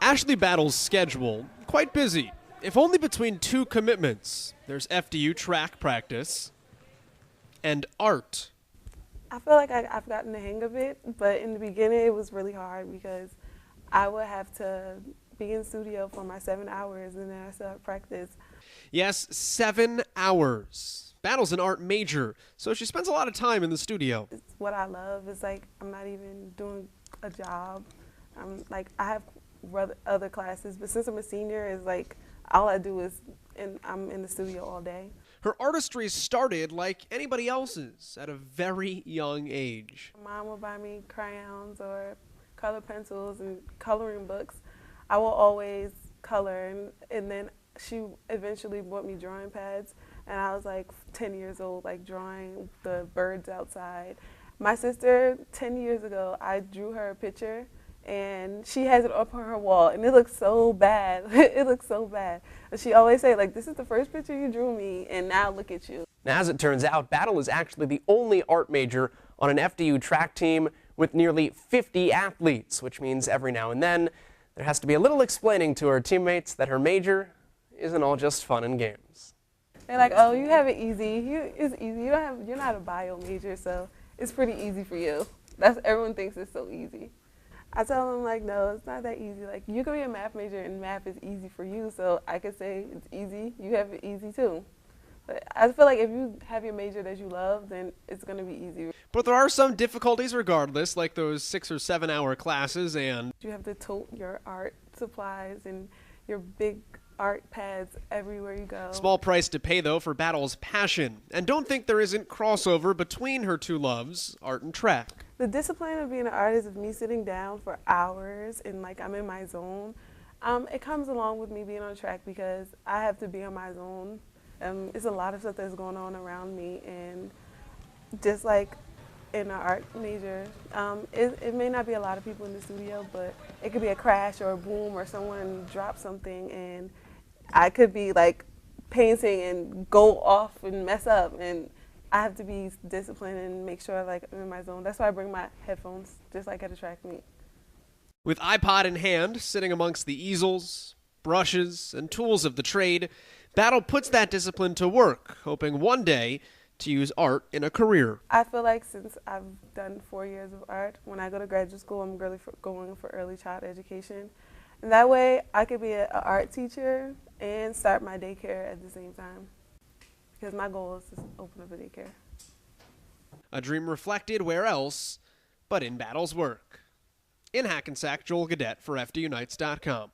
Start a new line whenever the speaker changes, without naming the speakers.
Ashley Battle's schedule, quite busy, if only between two commitments. There's FDU track practice and art.
I feel like I've gotten the hang of it, but in the beginning it was really hard because I would have to be in studio for my 7 hours and then I still have practice.
Yes, 7 hours. Battle's an art major, so she spends a lot of time in the studio.
It's what I love. It's like I'm not even doing a job. I have other classes, but since I'm a senior, it's like all I do is I'm in the studio all day.
Her artistry started like anybody else's at a very young age.
Mom will buy me crayons or color pencils and coloring books. I will always color, and then she eventually bought me drawing pads, and I was like 10 years old, like drawing the birds outside. My sister, 10 years ago, I drew her a picture, and she has it up on her wall, and it looks so bad. It looks so bad. And she always say, like, this is the first picture you drew me, and now look at you.
Now, as it turns out, Battle is actually the only art major on an FDU track team with nearly 50 athletes, which means every now and then there has to be a little explaining to her teammates that her major isn't all just fun and games.
They're like, oh, you have it easy. It's easy. You're not a bio major, so it's pretty easy for you. Everyone thinks it's so easy. I tell them, like, no, it's not that easy. Like, you could be a math major and math is easy for you, so I could say it's easy. You have it easy too. But I feel like if you have your major that you love, then it's going to be easy.
But there are some difficulties regardless, like those 6 or 7 hour classes, and
you have to tote your art supplies and your big art pads everywhere you go.
Small price to pay, though, for Battle's passion. And don't think there isn't crossover between her two loves, art and track.
The discipline of being an artist, of me sitting down for hours and like I'm in my zone, it comes along with me being on track because I have to be in my zone. It's a lot of stuff that's going on around me, and just like in an art major, it may not be a lot of people in the studio, but it could be a crash or a boom or someone drops something, and I could be like painting and go off and mess up, and I have to be disciplined and make sure like I'm in my zone. That's why I bring my headphones, just like at a track meet.
With iPod in hand, sitting amongst the easels, brushes, and tools of the trade, Battle puts that discipline to work, hoping one day to use art in a career.
I feel like since I've done 4 years of art, when I go to graduate school, I'm really going for early child education. And that way, I could be an art teacher and start my daycare at the same time. Because my goal is to open up a daycare.
A dream reflected where else but in Battle's work. In Hackensack, Joel Gadet for FDUnights.com.